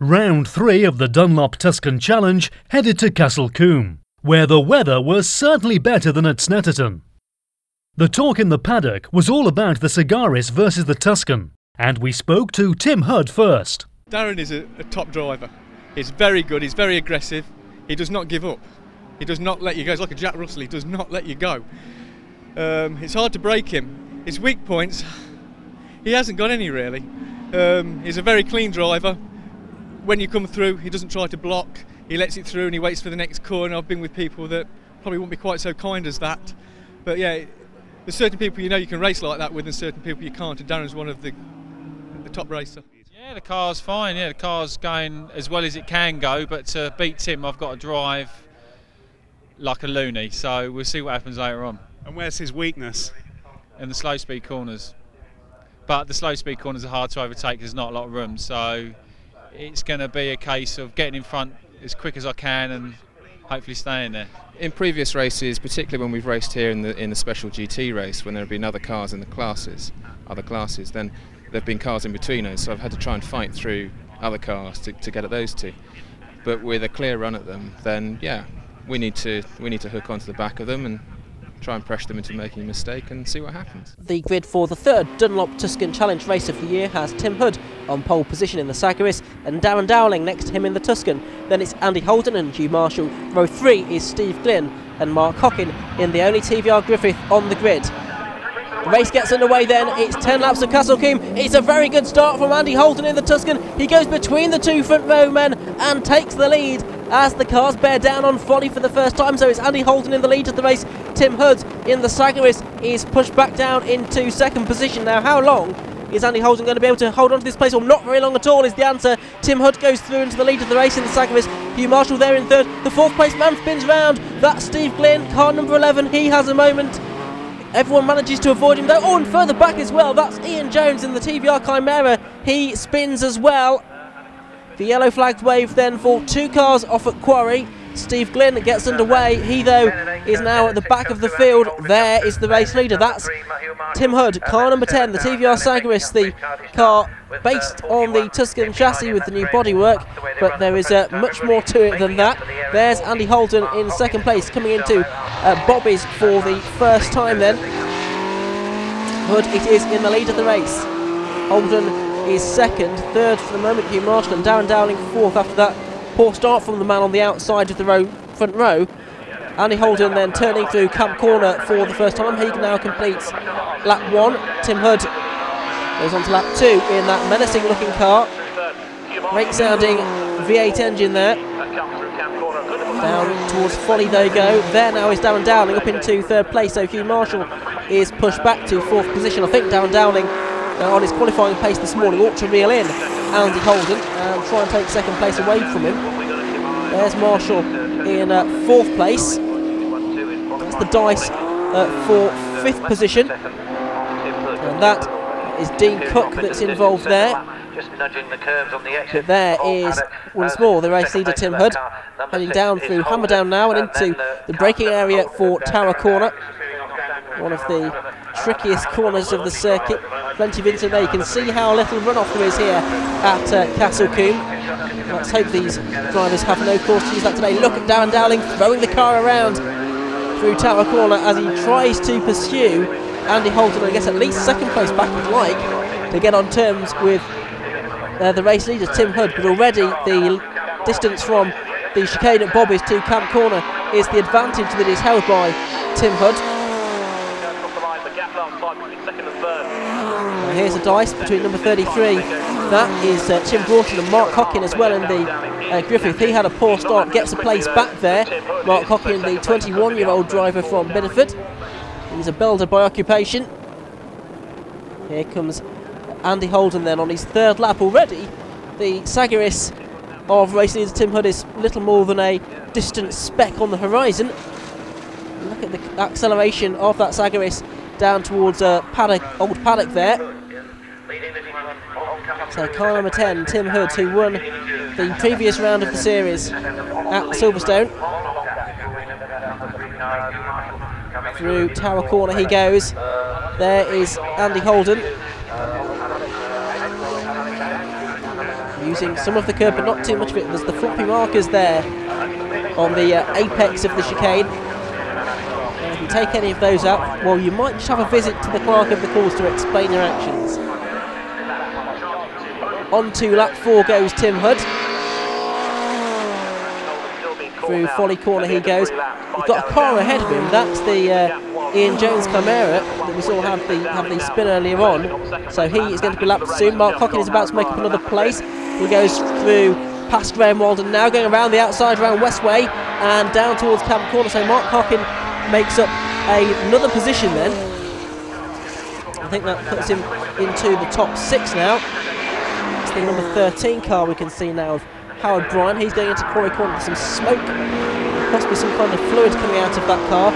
Round 3 of the Dunlop Tuscan Challenge headed to Combe, where the weather was certainly better than at Snetterton. The talk in the paddock was all about the Sagaris versus the Tuscan, and we spoke to Tim Hood first. Darren is a top driver. He's very good, he's very aggressive, he does not give up. He does not let you go, he's like a Jack Russell, he does not let you go. It's hard to break him. His weak points, he hasn't got any really. He's a very clean driver. When you come through, he doesn't try to block, he lets it through and he waits for the next corner. I've been with people that probably won't be quite so kind as that. But yeah, there's certain people you can race like that with and certain people you can't, and Darren's one of the top racer. Yeah, the car's fine, the car's going as well as it can go, but to beat Tim I've got to drive like a loony, so we'll see what happens later on. And where's his weakness? In the slow speed corners. But the slow speed corners are hard to overtake, there's not a lot of room, so it's going to be a case of getting in front as quick as I can and hopefully staying there. In previous races, particularly when we've raced here in the special GT race, when there have been other cars in the other classes, then there have been cars in between us, so I've had to try and fight through other cars to get at those two. But with a clear run at them, then yeah, we need to hook onto the back of them and try and pressure them into making a mistake and see what happens. The grid for the third Dunlop Tuscan Challenge race of the year has Tim Hood on pole position in the Sagaris and Darren Dowling next to him in the Tuscan. Then it's Andy Holden and Hugh Marshall. Row 3 is Steve Glynn and Mark Hockin in the only TVR Griffith on the grid. The race gets underway then, it's 10 laps of Combe. It's a very good start from Andy Holden in the Tuscan. He goes between the two front row men and takes the lead as the cars bear down on Folly for the first time. So it's Andy Holden in the lead of the race. Tim Hood in the Sagaris is pushed back down into second position. Now how long is Andy Holden going to be able to hold on to this place? Well, not very long at all is the answer. Tim Hood goes through into the lead of the race in the Sagaris. Hugh Marshall there in third. The fourth place man spins round. That's Steve Glynn, car number 11. He has a moment. Everyone manages to avoid him though. Oh, and further back as well, that's Ian Jones in the TVR Chimera. He spins as well. The yellow flags wave then for two cars off at Quarry. Steve Glynn gets underway. He though is now at the back of the field. There is the race leader. That's Tim Hood, car number 10, the TVR Sagaris, the car based on the Tuscan chassis with the new bodywork, but there is much more to it than that. There's Andy Holden in second place, coming into Bobby's for the first time then. Hood, it is in the lead of the race. Holden is second, third for the moment Hugh Marshall, and Darren Dowling fourth after that poor start from the man on the outside of the front row. Andy Holden then turning through Camp Corner for the first time. He now completes lap 1. Tim Hood goes on to lap 2 in that menacing looking car. Great sounding V8 engine there. Down towards Folly they go. There now is Darren Dowling up into third place, so Hugh Marshall is pushed back to fourth position. I think Darren Dowling on his qualifying pace this morning ought to reel in Andy Holden and try and take second place away from him. There's Marshall in fourth place. That's the dice for fifth position, and that is Dean Cook that's involved there. But there is once more the race leader Tim Hood heading down through Hammerdown now and into the braking area for Tower Corner, one of the trickiest corners of the circuit. Plenty of incident there. You can see how little runoff there is here at Combe. Let's hope these drivers have no cause to use that today. Look at Darren Dowling throwing the car around through Tower Corner as he tries to pursue Andy Holden, I guess at least second place back if like, to get on terms with the race leader Tim Hood. But already the distance from the chicane at Bobby's to Camp Corner is the advantage that is held by Tim Hood. Here's a dice between number 33. That is Tim Broughton and Mark Hockin as well in the Griffith. He had a poor start, gets a place back there. Mark Hockin, the 21-year-old driver from Bideford. He's a builder by occupation. Here comes Andy Holden then on his third lap already. The Sagaris of race leader Tim Hood is little more than a distant speck on the horizon. Look at the acceleration of that Sagaris down towards old paddock there. So car number 10, Tim Hood, who won the previous round of the series at Silverstone. Through Tower Corner he goes. There is Andy Holden. using some of the curb but not too much of it. There's the floppy markers there on the apex of the chicane. If you take any of those out, well, you might just have a visit to the clerk of the course to explain your actions. On to lap 4 goes Tim Hood. Through Folly Corner he goes. He's got a car ahead of him. That's the Ian Jones Chimera that we saw have the spin earlier on. So he is going to be lapped soon. Mark Hockin is about to make up another place. He goes through past Graham Walden, now going around the outside, around Westway and down towards Camp Corner. So Mark Hockin makes up another position then. I think that puts him into the top 6 now. It's the number 13 car we can see now of Howard Bryan. He's going into Quarry Corner with some smoke, possibly some kind of fluid coming out of that car.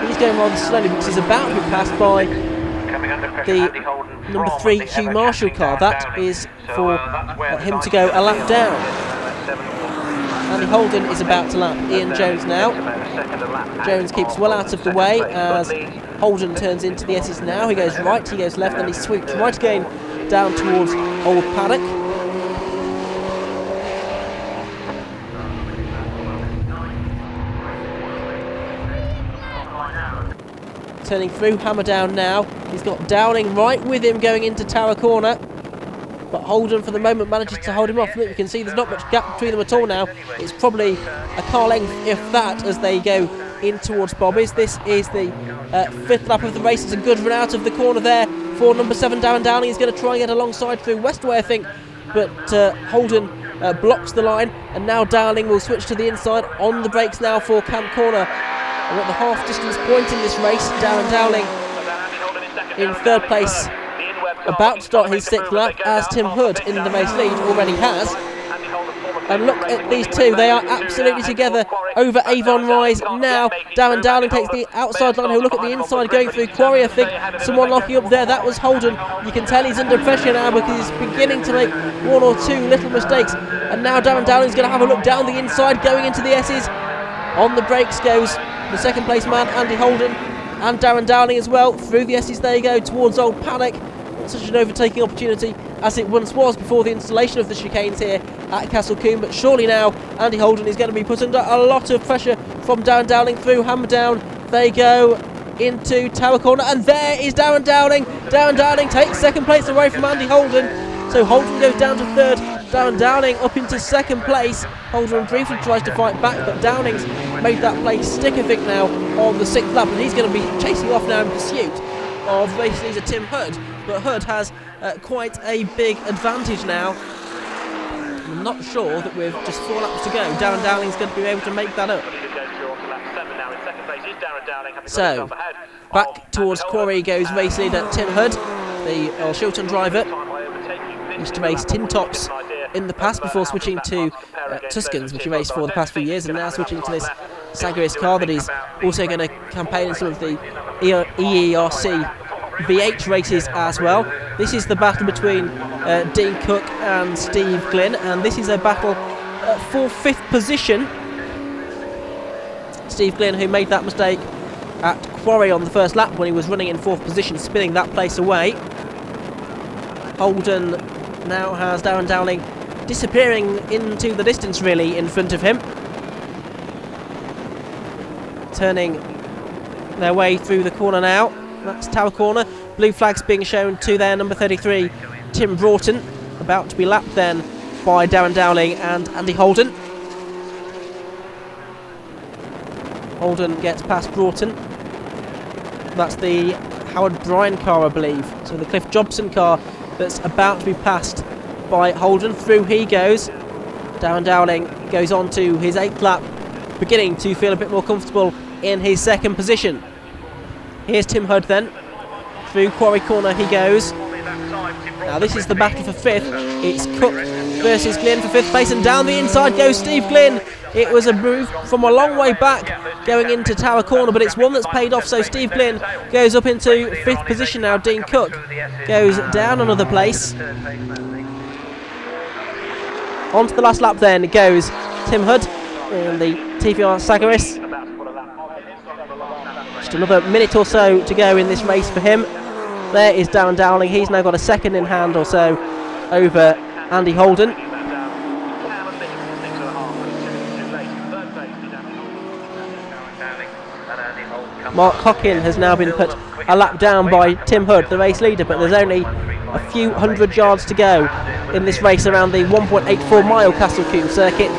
He's going rather slowly because he's about to be passed by the number 3 Hugh Marshall car. That is for him to go a lap down. Andy Holden is about to lap Ian Jones now. Jones keeps well out of the way as Holden turns into the S's now. He goes right, he goes left, then he sweeps right again down towards Old Paddock. Turning through Hammerdown now. He's got Dowling right with him going into Tower Corner. But Holden for the moment manages to hold him off. Look, you can see there's not much gap between them at all now. It's probably a car length, if that, as they go in towards Bobby's. This is the 5th lap of the race. It's a good run out of the corner there for number 7, Darren Dowling. He's going to try and get alongside through Westway, I think. But Holden blocks the line. And now Dowling will switch to the inside on the brakes now for Camp Corner. We're at the half distance point in this race. Darren Dowling in 3rd place, about to start his 6th lap, as Tim Hood in the race lead already has. And look at these two, they are absolutely together over Avon Rise now. Darren Dowling takes the outside line. He'll look at the inside going through Quarry. I think someone locking up there, that was Holden. You can tell he's under pressure now because he's beginning to make 1 or 2 little mistakes. And now Darren Dowling's going to have a look down the inside going into the S's. On the brakes goes the 2nd place man, Andy Holden, and Darren Dowling as well. Through the S's they go towards Old Paddock. Not such an overtaking opportunity as it once was before the installation of the chicanes here at Castle Combe, but surely now Andy Holden is going to be put under a lot of pressure from Darren Dowling. Through Hammerdown they go into Tower Corner, and there is Darren Dowling. Darren Dowling takes 2nd place away from Andy Holden, so Holden goes down to 3rd. Darren Dowling up into 2nd place. Holden briefly tries to fight back, but Downing's made that place stick, I think, now on the 6th lap, and he's going to be chasing off now in pursuit of race leader Tim Hood. But Hood has quite a big advantage now. I'm not sure that with just 4 laps to go, Darren Dowling's going to be able to make that up. So, back towards Quarry goes race leader Tim Hood, the Earl Shilton driver. Used to race tin tops in the past before switching to Tuscans, which he raced for the past few years, and now switching to this Sagaris car that he's also going to campaign in some of the EERC V8 races as well. This is the battle between Dean Cook and Steve Glynn, and this is a battle for 5th position. Steve Glynn, who made that mistake at Quarry on the 1st lap when he was running in 4th position, spinning that place away. Holden now has Darren Dowling disappearing into the distance really in front of him. Turning their way through the corner now. That's Tower Corner. Blue flags being shown to their number 33, Tim Broughton, about to be lapped then by Darren Dowling and Andy Holden. Holden gets past Broughton. That's the Howard Bryan car, I believe. So the Cliff Jobson car that's about to be passed by Holden. Through he goes. Darren Dowling goes on to his 8th lap, beginning to feel a bit more comfortable in his 2nd position. Here's Tim Hood then. Through Quarry Corner he goes. Now this is the battle for 5th. It's Cook versus Glynn for 5th place, and down the inside goes Steve Glynn. It was a move from a long way back going into Tower Corner, but it's one that's paid off, so Steve Glynn goes up into 5th position now. Dean Cook goes down another place. On to the last lap then, it goes Tim Hood in the TVR Sagaris. Just another minute or so to go in this race for him. There is Darren Dowling. He's now got a 2nd in hand or so over Andy Holden. Mark Hockin has now been put a lap down by Tim Hood, the race leader, but there's only a few hundred yards to go in this race around the 1.84 mile Castle Combe circuit.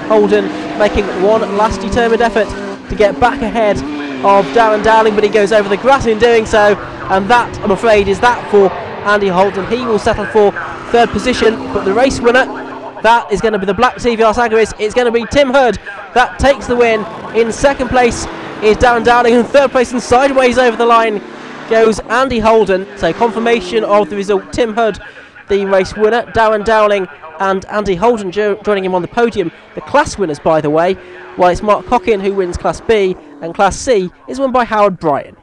Holden making one last determined effort to get back ahead of Darren Dowling, but he goes over the grass in doing so, and that, I'm afraid, is that for Andy Holden. He will settle for third position, but the race winner, that is going to be the black TVR Sagaris. It's going to be Tim Hood that takes the win. In second place is Darren Dowling, and third place and sideways over the line goes Andy Holden. So confirmation of the result: Tim Hood the race winner, Darren Dowling and Andy Holden joining him on the podium. The class winners, by the way, while it's Mark Hockin who wins Class B, and Class C is won by Howard Bryan.